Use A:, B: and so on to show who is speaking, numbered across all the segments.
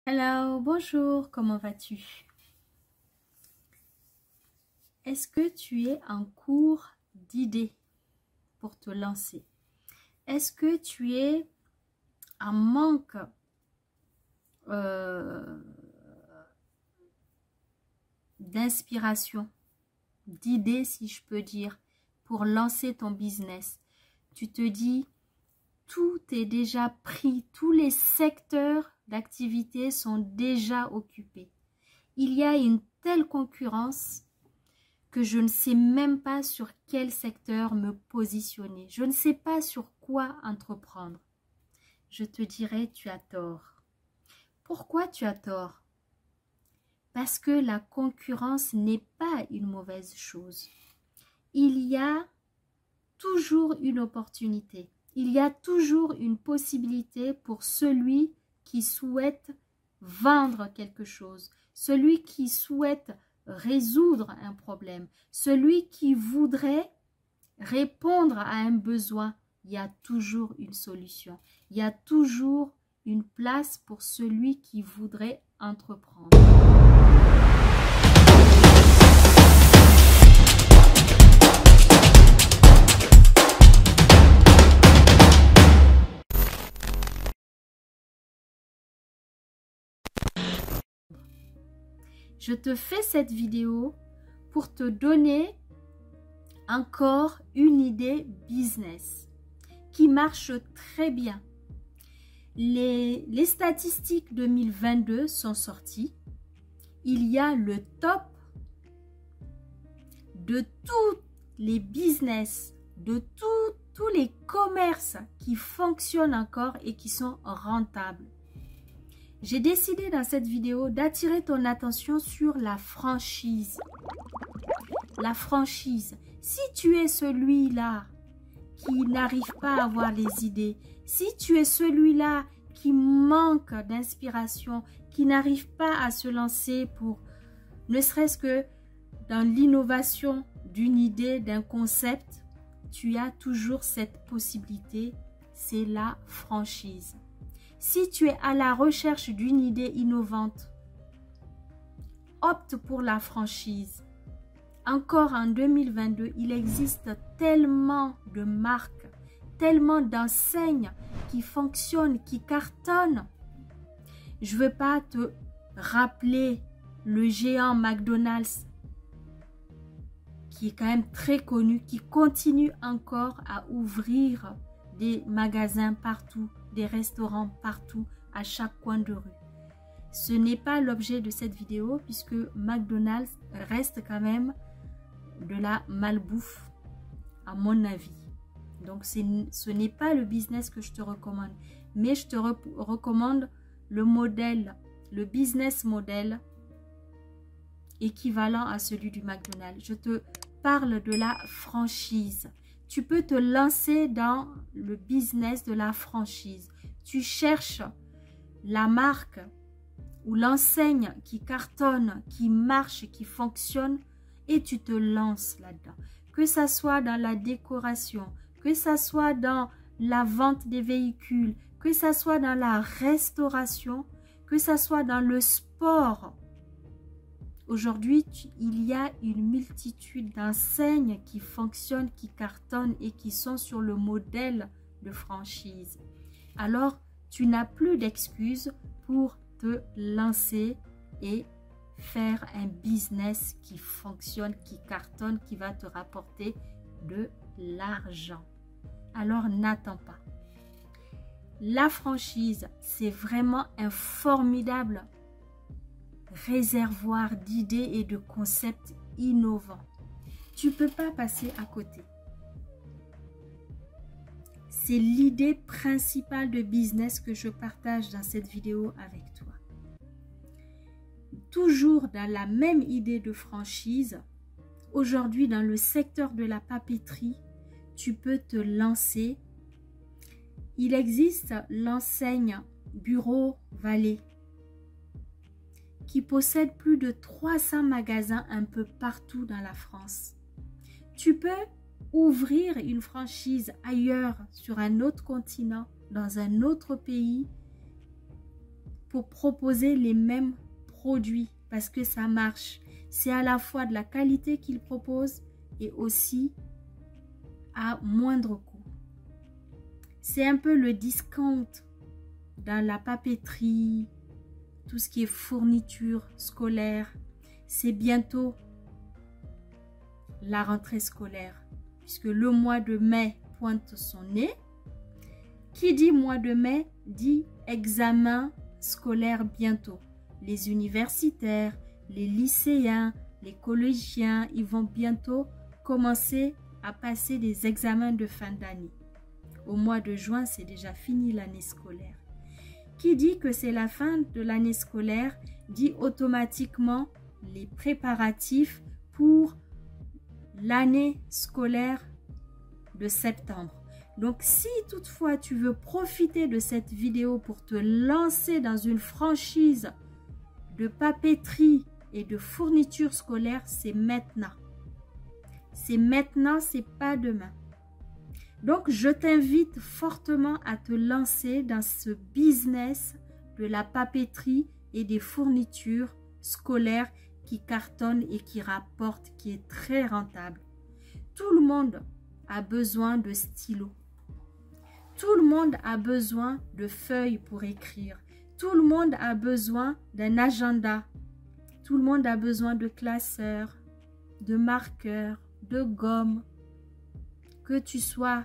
A: Hello, bonjour, comment vas-tu? Est-ce que tu es en cours d'idées pour te lancer? Est-ce que tu es en manque d'inspiration, d'idées si je peux dire, pour lancer ton business? Tu te dis, tout est déjà pris, tous les secteurs d'activité sont déjà occupés. Il y a une telle concurrence que je ne sais même pas sur quel secteur me positionner. Je ne sais pas sur quoi entreprendre. Je te dirais, tu as tort. Pourquoi tu as tort? Parce que la concurrence n'est pas une mauvaise chose. Il y a toujours une opportunité. Il y a toujours une possibilité pour celui qui souhaite vendre quelque chose, celui qui souhaite résoudre un problème, celui qui voudrait répondre à un besoin. Il y a toujours une solution. Il y a toujours une place pour celui qui voudrait entreprendre. Je te fais cette vidéo pour te donner encore une idée business qui marche très bien. Les statistiques 2022 sont sorties. Il y a le top de tous les business, de tous les commerces qui fonctionnent encore et qui sont rentables. J'ai décidé dans cette vidéo d'attirer ton attention sur la franchise. La franchise. Si tu es celui-là qui n'arrive pas à avoir les idées, si tu es celui-là qui manque d'inspiration, qui n'arrive pas à se lancer pour, ne serait-ce que dans l'innovation d'une idée, d'un concept, tu as toujours cette possibilité, c'est la franchise. Si tu es à la recherche d'une idée innovante, opte pour la franchise. Encore en 2022, il existe tellement de marques, tellement d'enseignes qui fonctionnent, qui cartonnent. Je ne veux pas te rappeler le géant McDonald's, qui est quand même très connu, qui continue encore à ouvrir des magasins partout, des restaurants partout, à chaque coin de rue. Ce n'est pas l'objet de cette vidéo puisque McDonald's reste quand même de la malbouffe, à mon avis. Donc, ce n'est pas le business que je te recommande. Mais je te recommande le modèle, le business model équivalent à celui du McDonald's. Je te parle de la franchise. Tu peux te lancer dans le business de la franchise. Tu cherches la marque ou l'enseigne qui cartonne, qui marche, qui fonctionne et tu te lances là-dedans. Que ça soit dans la décoration, que ça soit dans la vente des véhicules, que ça soit dans la restauration, que ça soit dans le sport. Aujourd'hui, il y a une multitude d'enseignes qui fonctionnent, qui cartonnent et qui sont sur le modèle de franchise. Alors, tu n'as plus d'excuses pour te lancer et faire un business qui fonctionne, qui cartonne, qui va te rapporter de l'argent. Alors, n'attends pas. La franchise, c'est vraiment un formidable réservoir d'idées et de concepts innovants. Tu ne peux pas passer à côté. C'est l'idée principale de business que je partage dans cette vidéo avec toi. Toujours dans la même idée de franchise, aujourd'hui dans le secteur de la papeterie, tu peux te lancer. Il existe l'enseigne Bureau Vallée qui possède plus de 300 magasins un peu partout dans la France. Tu peux ouvrir une franchise ailleurs, sur un autre continent, dans un autre pays, pour proposer les mêmes produits parce que ça marche. C'est à la fois de la qualité qu'ils proposent et aussi à moindre coût. C'est un peu le discount dans la papeterie, tout ce qui est fourniture scolaire. C'est bientôt la rentrée scolaire puisque le mois de mai pointe son nez. Qui dit mois de mai dit examen scolaire bientôt. Les universitaires, les lycéens, les collégiens, ils vont bientôt commencer à passer des examens de fin d'année. Au mois de juin, c'est déjà fini l'année scolaire. Qui dit que c'est la fin de l'année scolaire dit automatiquement les préparatifs pour l'année scolaire de septembre. Donc, si toutefois tu veux profiter de cette vidéo pour te lancer dans une franchise de papeterie et de fourniture scolaire, c'est maintenant. C'est maintenant, c'est pas demain. Donc, je t'invite fortement à te lancer dans ce business de la papeterie et des fournitures scolaires qui cartonnent et qui rapportent, qui est très rentable. Tout le monde a besoin de stylos. Tout le monde a besoin de feuilles pour écrire. Tout le monde a besoin d'un agenda. Tout le monde a besoin de classeurs, de marqueurs, de gomme. Que tu sois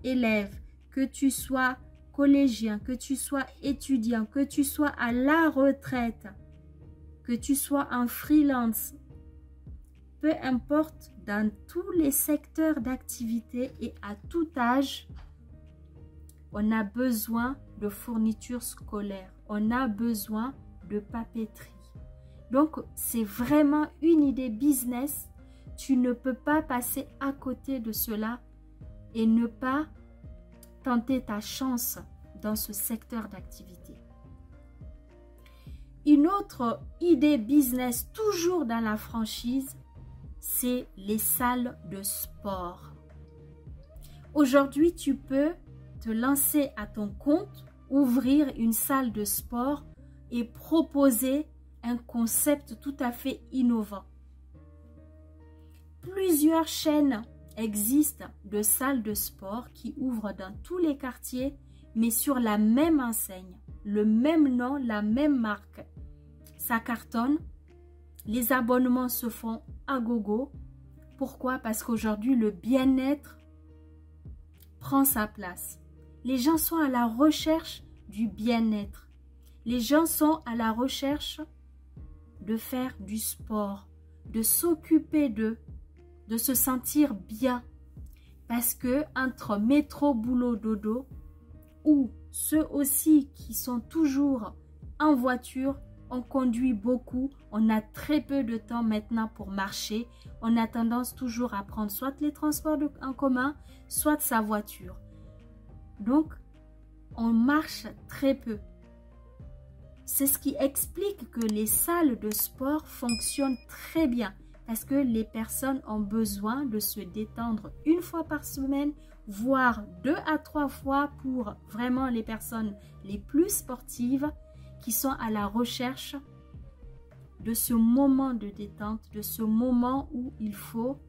A: élève, que tu sois collégien, que tu sois étudiant, que tu sois à la retraite, que tu sois en freelance, peu importe, dans tous les secteurs d'activité et à tout âge, on a besoin de fournitures scolaires, on a besoin de papeterie. Donc, c'est vraiment une idée business. Tu ne peux pas passer à côté de cela et ne pas tenter ta chance dans ce secteur d'activité. Une autre idée business, toujours dans la franchise, c'est les salles de sport. Aujourd'hui, tu peux te lancer à ton compte, ouvrir une salle de sport et proposer un concept tout à fait innovant. Plusieurs chaînes existent de salles de sport qui ouvrent dans tous les quartiers, mais sur la même enseigne, le même nom, la même marque. Ça cartonne, les abonnements se font à gogo. Pourquoi? Parce qu'aujourd'hui, le bien-être prend sa place. Les gens sont à la recherche du bien-être. Les gens sont à la recherche de faire du sport, de s'occuper d'eux, de se sentir bien. Parce que entre métro, boulot, dodo, ou ceux aussi qui sont toujours en voiture, on conduit beaucoup, on a très peu de temps maintenant pour marcher. On a tendance toujours à prendre soit les transports en commun, soit sa voiture. Donc, on marche très peu. C'est ce qui explique que les salles de sport fonctionnent très bien parce que les personnes ont besoin de se détendre une fois par semaine, voire 2 à 3 fois pour vraiment les personnes les plus sportives qui sont à la recherche de ce moment de détente, de ce moment où il faut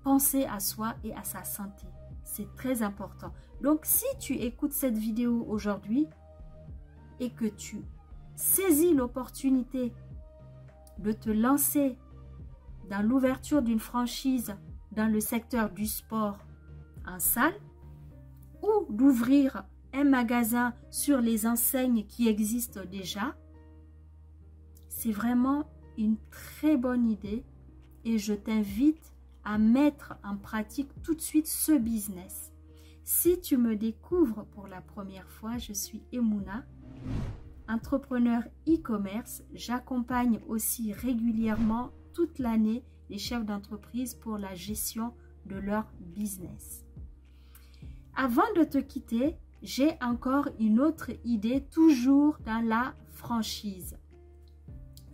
A: penser à soi et à sa santé. C'est très important. Donc, si tu écoutes cette vidéo aujourd'hui et que tu saisis l'opportunité de te lancer dans l'ouverture d'une franchise dans le secteur du sport en salle ou d'ouvrir un magasin sur les enseignes qui existent déjà, c'est vraiment une très bonne idée et je t'invite à mettre en pratique tout de suite ce business. Si tu me découvres pour la première fois, je suis Emouna, entrepreneur e-commerce. J'accompagne aussi régulièrement toute l'année les chefs d'entreprise pour la gestion de leur business. Avant de te quitter, j'ai encore une autre idée, toujours dans la franchise.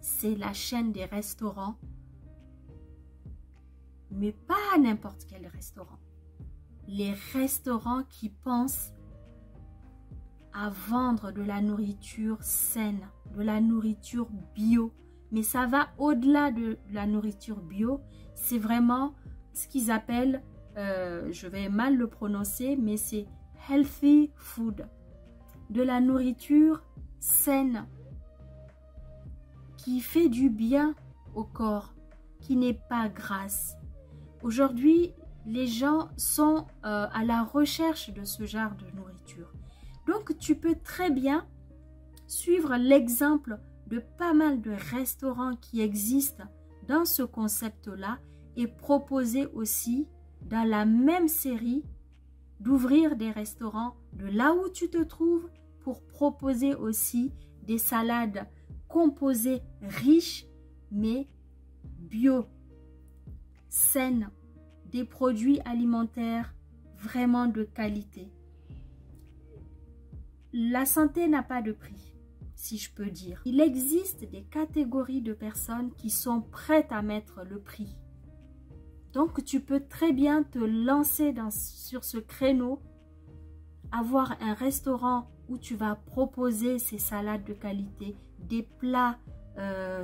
A: C'est la chaîne des restaurants, mais pas n'importe quel restaurant. Les restaurants qui pensent à vendre de la nourriture saine, de la nourriture bio. Mais ça va au-delà de la nourriture bio. C'est vraiment ce qu'ils appellent, je vais mal le prononcer, mais c'est healthy food. De la nourriture saine, qui fait du bien au corps, qui n'est pas grasse. Aujourd'hui, les gens sont à la recherche de ce genre de nourriture. Donc, tu peux très bien suivre l'exemple de pas mal de restaurants qui existent dans ce concept-là et proposer aussi dans la même série d'ouvrir des restaurants de là où tu te trouves pour proposer aussi des salades composées riches mais bio, saines, des produits alimentaires vraiment de qualité. La santé n'a pas de prix, si je peux dire. Il existe des catégories de personnes qui sont prêtes à mettre le prix. Donc, tu peux très bien te lancer sur ce créneau, avoir un restaurant où tu vas proposer ces salades de qualité, des plats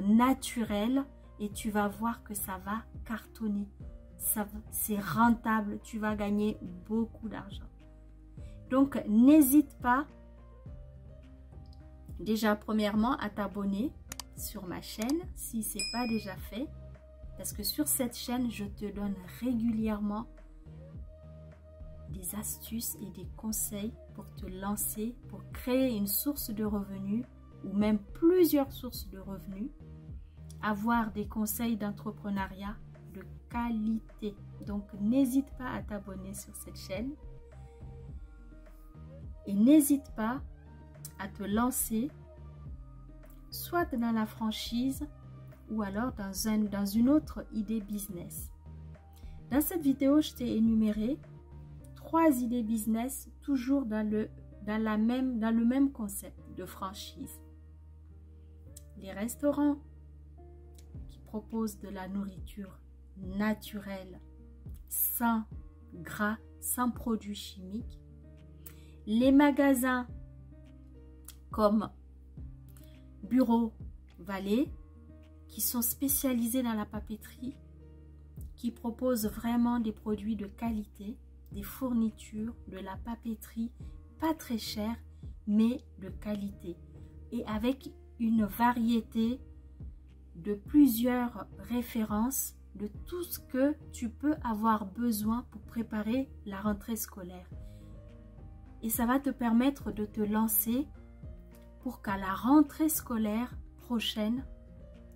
A: naturels, et tu vas voir que ça va cartonner. C'est rentable, tu vas gagner beaucoup d'argent. Donc, n'hésite pas déjà premièrement à t'abonner sur ma chaîne si ce n'est pas déjà fait. Parce que sur cette chaîne, je te donne régulièrement des astuces et des conseils pour te lancer, pour créer une source de revenus ou même plusieurs sources de revenus, avoir des conseils d'entrepreneuriat de qualité. Donc, n'hésite pas à t'abonner sur cette chaîne et n'hésite pas à te lancer soit dans la franchise ou alors dans une autre idée business. Dans cette vidéo, je t'ai énuméré 3 idées business toujours dans le même concept de franchise. Les restaurants qui proposent de la nourriture naturelle, sans gras, sans produits chimiques. Les magasins comme Bureau Vallée, qui sont spécialisés dans la papeterie, qui proposent vraiment des produits de qualité, des fournitures, de la papeterie, pas très chères, mais de qualité. Et avec une variété de plusieurs références de tout ce que tu peux avoir besoin pour préparer la rentrée scolaire. Et ça va te permettre de te lancer pour qu'à la rentrée scolaire prochaine,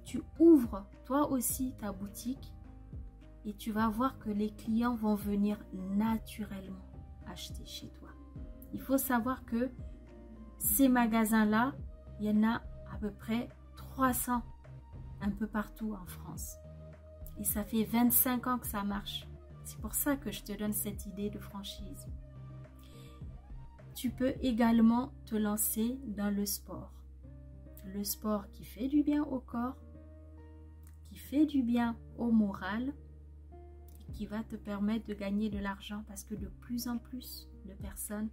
A: tu ouvres toi aussi ta boutique et tu vas voir que les clients vont venir naturellement acheter chez toi. Il faut savoir que ces magasins-là, il y en a à peu près 300 un peu partout en France. Et ça fait 25 ans que ça marche. C'est pour ça que je te donne cette idée de franchise. Tu peux également te lancer dans le sport. Le sport qui fait du bien au corps, qui fait du bien au moral et qui va te permettre de gagner de l'argent parce que de plus en plus de personnes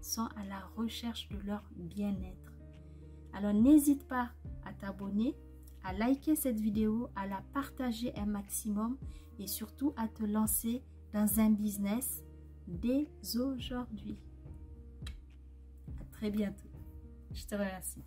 A: sont à la recherche de leur bien-être. Alors n'hésite pas à t'abonner, à liker cette vidéo, à la partager un maximum et surtout à te lancer dans un business dès aujourd'hui. À très bientôt. Je te remercie.